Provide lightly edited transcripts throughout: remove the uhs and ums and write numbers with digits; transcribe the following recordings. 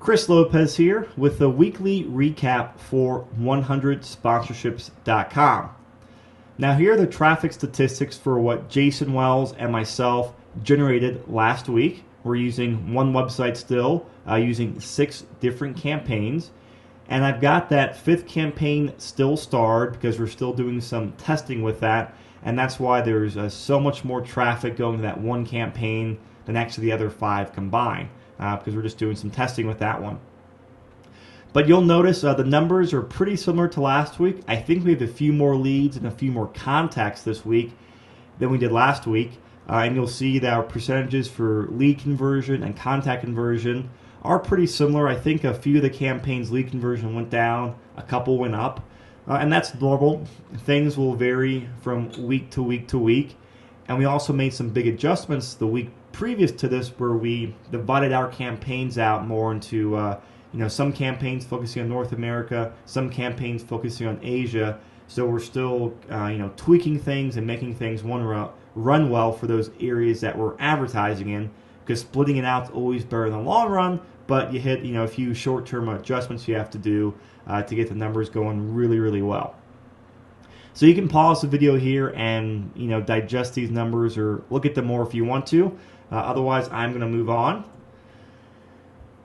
Chris Lopez here with a weekly recap for 100sponsorships.com. Now, here are the traffic statistics for what Jason Wells and myself generated last week. We're using one website still, using 6 different campaigns. And I've got that 5th campaign still starred because we're still doing some testing with that. And that's why there's so much more traffic going to that one campaign than actually the other 5 combined, because we're just doing some testing with that one. But you'll notice the numbers are pretty similar to last week. I think we have a few more leads and a few more contacts this week than we did last week. And you'll see that our percentages for lead conversion and contact conversion are pretty similar. I think a few of the campaigns' lead conversion went down, a couple went up. And that's normal. Things will vary from week to week to week. And we also made some big adjustments the week previous to this where we divided our campaigns out more into some campaigns focusing on North America, some campaigns focusing on Asia. So we're still tweaking things and making things run well for those areas that we're advertising in, because splitting it out is always better in the long run, but you hit a few short-term adjustments you have to do to get the numbers going really, really well. So you can pause the video here and digest these numbers or look at them more if you want to. Otherwise, I'm going to move on.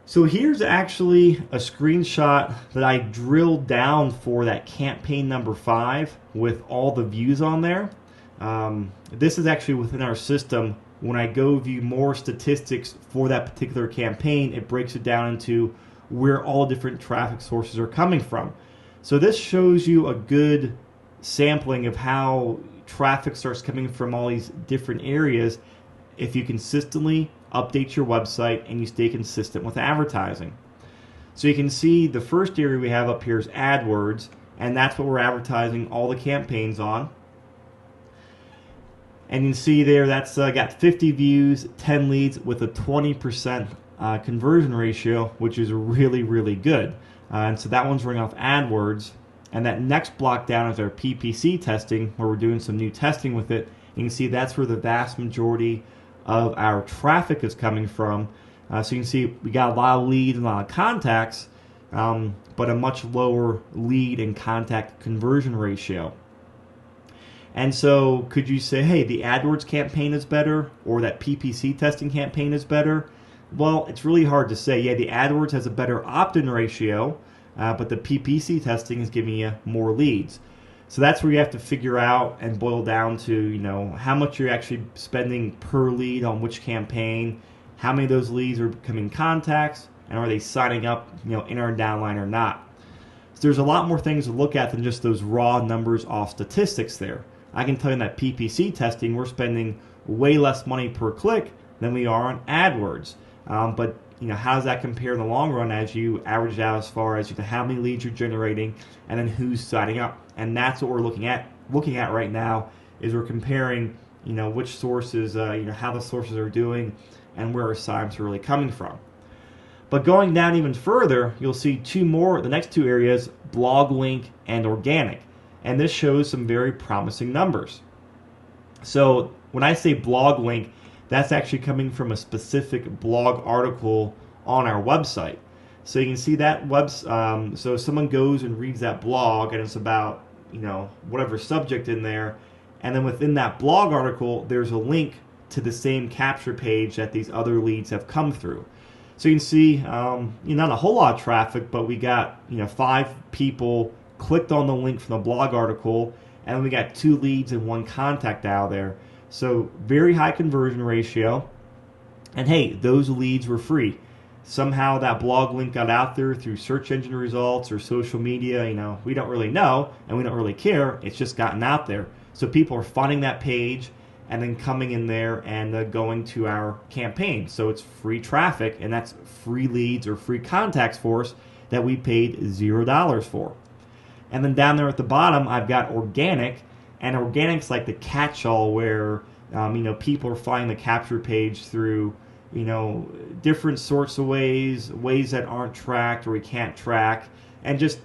So here's actually a screenshot that I drilled down for that campaign number 5 with all the views on there. This is actually within our system. When I go view more statistics for that particular campaign, it breaks it down into where all different traffic sources are coming from. So this shows you a good sampling of how traffic starts coming from all these different areas if you consistently update your website and you stay consistent with advertising. So you can see the first area we have up here is AdWords, and that's what we're advertising all the campaigns on. And you can see there that's got 50 views, 10 leads with a 20% conversion ratio, which is really, really good. And so that one's running off AdWords. And that next block down is our PPC testing, where we're doing some new testing with it. You can see that's where the vast majority of our traffic is coming from. So you can see we got a lot of leads and a lot of contacts, but a much lower lead and contact conversion ratio. And so could you say, hey, the AdWords campaign is better or that PPC testing campaign is better? Well, it's really hard to say. Yeah, the AdWords has a better opt-in ratio, but the PPC testing is giving you more leads. So that's where you have to figure out and boil down to, how much you're actually spending per lead on which campaign, how many of those leads are becoming contacts, and are they signing up, in our downline or not. So there's a lot more things to look at than just those raw numbers off statistics there. I can tell you in that PPC testing, we're spending way less money per click than we are on AdWords. But how does that compare in the long run as you average it out as far as how many leads you're generating and then who's signing up? And that's what we're looking at right now, is we're comparing which sources, how the sources are doing and where our signs are really coming from. But going down even further, you'll see the next 2 areas, blog link and organic. And this shows some very promising numbers. So when I say blog link, that's actually coming from a specific blog article on our website. So you can see that so someone goes and reads that blog, and it's about whatever subject in there, and then within that blog article there's a link to the same capture page that these other leads have come through. So you can see not a whole lot of traffic, but we got 5 people clicked on the link from the blog article, and then we got 2 leads and 1 contact out there. So very high conversion ratio. And hey, those leads were free. Somehow that blog link got out there through search engine results or social media. We don't really know and we don't really care. It's just gotten out there. So people are finding that page and then coming in there and going to our campaign. So it's free traffic, and that's free leads or free contacts for us that we paid $0 for. And then down there at the bottom, I've got organic, and organic's like the catch-all where people are finding the capture page through different sorts of ways that aren't tracked or we can't track, and just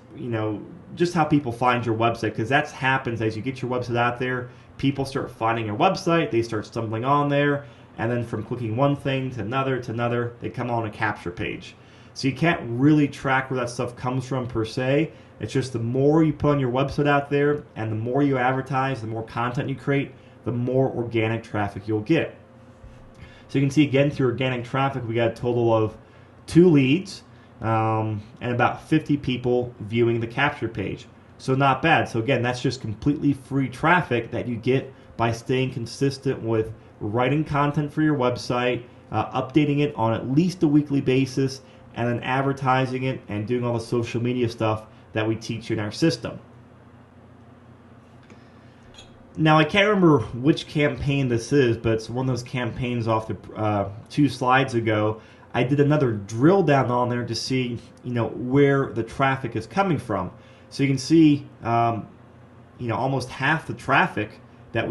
how people find your website, because that happens as you get your website out there. People start finding your website, they start stumbling on there, and then from clicking one thing to another, they come on a capture page. So you can't really track where that stuff comes from per se. It's just the more you put on your website out there and the more you advertise, the more content you create, the more organic traffic you'll get. So you can see again through organic traffic, we got a total of 2 leads and about 50 people viewing the capture page. So not bad. So again, that's just completely free traffic that you get by staying consistent with writing content for your website, updating it on at least a weekly basis, and then advertising it and doing all the social media stuff that we teach you in our system. Now, I can't remember which campaign this is, but it's one of those campaigns off the 2 slides ago. I did another drill down on there to see, where the traffic is coming from. So you can see, almost half the traffic that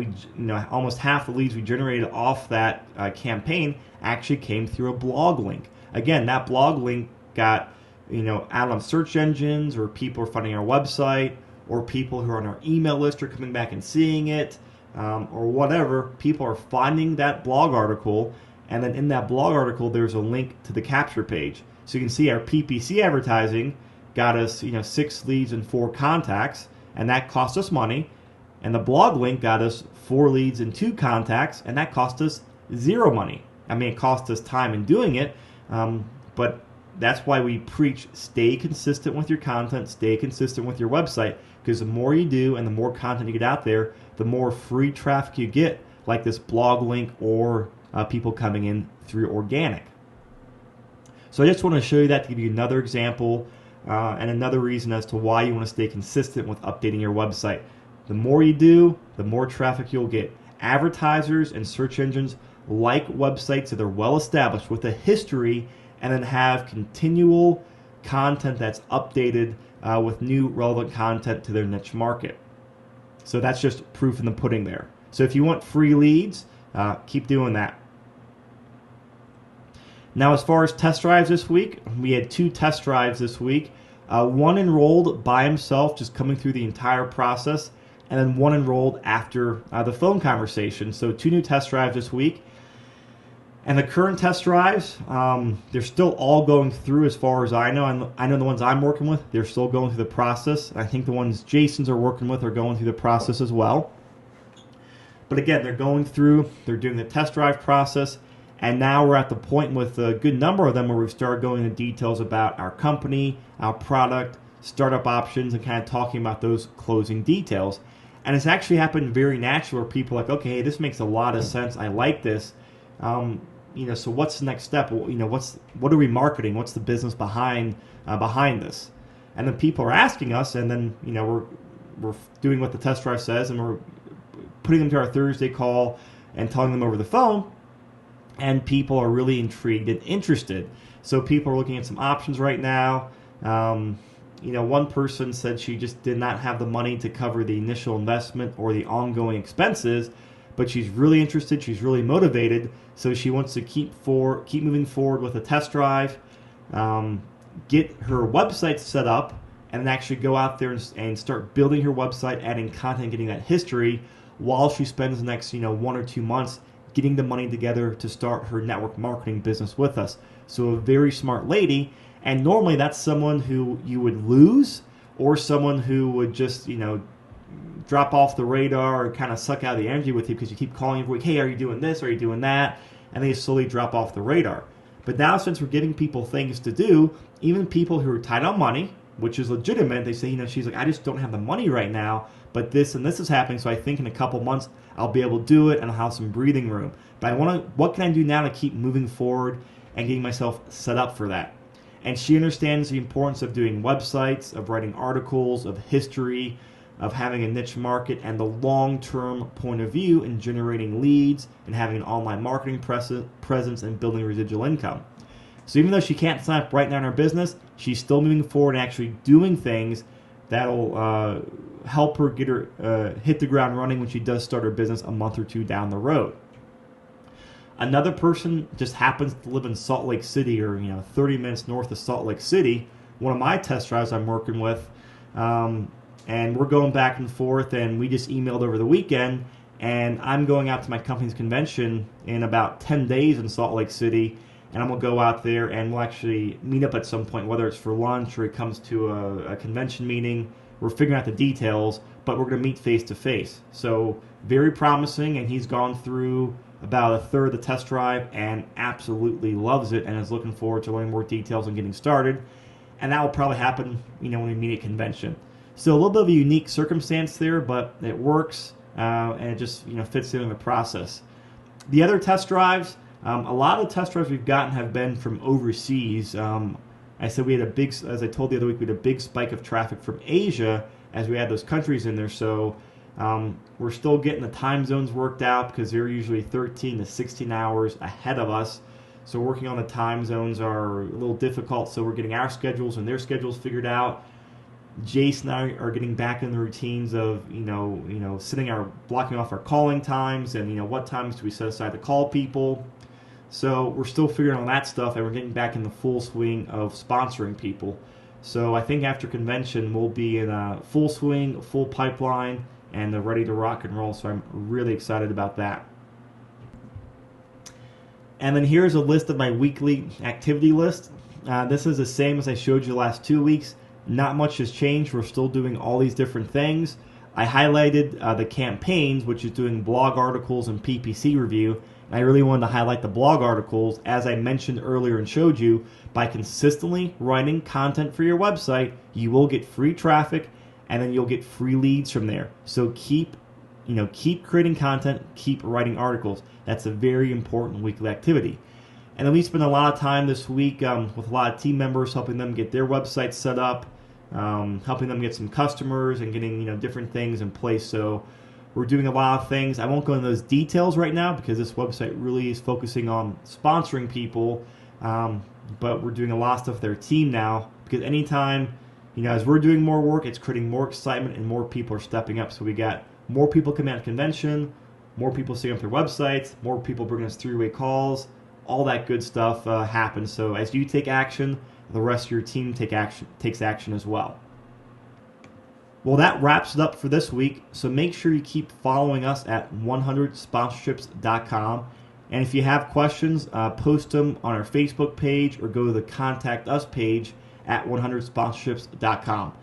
almost half the leads we generated off that campaign actually came through a blog link. Again, that blog link got, out on search engines, or people are finding our website, or people who are on our email list are coming back and seeing it, or whatever. People are finding that blog article, and then in that blog article, there's a link to the capture page. So you can see our PPC advertising got us, 6 leads and 4 contacts, and that cost us money. And the blog link got us 4 leads and 2 contacts, and that cost us 0 money. I mean, it cost us time in doing it, but that's why we preach stay consistent with your content, stay consistent with your website, because the more you do and the more content you get out there, the more free traffic you get, like this blog link or people coming in through organic. So I just want to show you that to give you another example and another reason as to why you want to stay consistent with updating your website. The more you do, the more traffic you'll get. Advertisers and search engines like websites that are well established with a history and then have continual content that's updated with new relevant content to their niche market. So that's just proof in the pudding there. So if you want free leads, keep doing that. Now, as far as test drives this week, we had 2 test drives this week. One enrolled by himself, just coming through the entire process, and then one enrolled after the phone conversation. So 2 new test drives this week. And the current test drives, they're still all going through as far as I know. I know the ones I'm working with, they're still going through the process. I think the ones Jason's are working with are going through the process as well. But again, they're going through, they're doing the test drive process, and now we're at the point with a good number of them where we've started going into details about our company, our product, startup options, and kind of talking about those closing details. And it's actually happened very naturally where people are like, okay, hey, this makes a lot of sense. I like this. So what's the next step? What are we marketing? What's the business behind this? And then people are asking us, and then we're doing what the test drive says, and we're putting them to our Thursday call and telling them over the phone. And people are really intrigued and interested. So people are looking at some options right now. One person said she just did not have the money to cover the initial investment or the ongoing expenses, but she's really interested. She's really motivated. So she wants to keep moving forward with a test drive, get her website set up, and actually go out there and start building her website, adding content, getting that history, while she spends the next 1 or 2 months getting the money together to start her network marketing business with us. So a very smart lady, and normally that's someone who you would lose, or someone who would just drop off the radar or kind of suck out the energy with you because you keep calling every week, hey, are you doing this? Are you doing that? And they slowly drop off the radar. But now, since we're giving people things to do, even people who are tight on money, which is legitimate, they say, she's like, I just don't have the money right now, but this and this is happening, so I think in a couple months I'll be able to do it and I'll have some breathing room. But what can I do now to keep moving forward and getting myself set up for that? And she understands the importance of doing websites, of writing articles, of history, of having a niche market, and the long-term point of view in generating leads and having an online marketing presence and building residual income. So even though she can't sign up right now in her business, she's still moving forward and actually doing things that'll help her get her hit the ground running when she does start her business a month or 2 down the road. Another person just happens to live in Salt Lake City, or 30 minutes north of Salt Lake City. One of my test drives I'm working with, and we're going back and forth, and we just emailed over the weekend, and I'm going out to my company's convention in about 10 days in Salt Lake City, and I'm going to go out there and we'll actually meet up at some point, whether it's for lunch or it comes to a convention meeting. We're figuring out the details, but we're going to meet face to face. So very promising, and he's gone through about a third of the test drive and absolutely loves it and is looking forward to learning more details and getting started. And that will probably happen, when we meet at convention. So a little bit of a unique circumstance there, but it works, and it just fits in the process. The other test drives, a lot of the test drives we've gotten have been from overseas. I said we had as I told the other week, we had a big spike of traffic from Asia as we had those countries in there. So we're still getting the time zones worked out because they're usually 13 to 16 hours ahead of us. So working on the time zones are a little difficult. So we're getting our schedules and their schedules figured out. Jace and I are getting back in the routines of blocking off our calling times and what times do we set aside to call people. So we're still figuring on that stuff, and we're getting back in the full swing of sponsoring people. So I think after convention we'll be in a full swing, full pipeline, and ready to rock and roll. So I'm really excited about that. And then here's a list of my weekly activity list. This is the same as I showed you the last 2 weeks. Not much has changed. We're still doing all these different things. I highlighted the campaigns, which is doing blog articles and PPC review. And I really wanted to highlight the blog articles, as I mentioned earlier and showed you. By consistently writing content for your website, you will get free traffic, and then you'll get free leads from there. So keep creating content, keep writing articles. That's a very important weekly activity. And then we spent a lot of time this week with a lot of team members, helping them get their websites set up, helping them get some customers and getting different things in place. So we're doing a lot of things. I won't go into those details right now because this website really is focusing on sponsoring people, but we're doing a lot of stuff with their team now, because anytime, as we're doing more work, it's creating more excitement and more people are stepping up. So we got more people coming out of convention, more people setting up their websites, more people bringing us three-way calls, all that good stuff happens. So as you take action, the rest of your team takes action as well. Well, that wraps it up for this week. So make sure you keep following us at 100sponsorships.com. And if you have questions, post them on our Facebook page or go to the Contact Us page at 100sponsorships.com.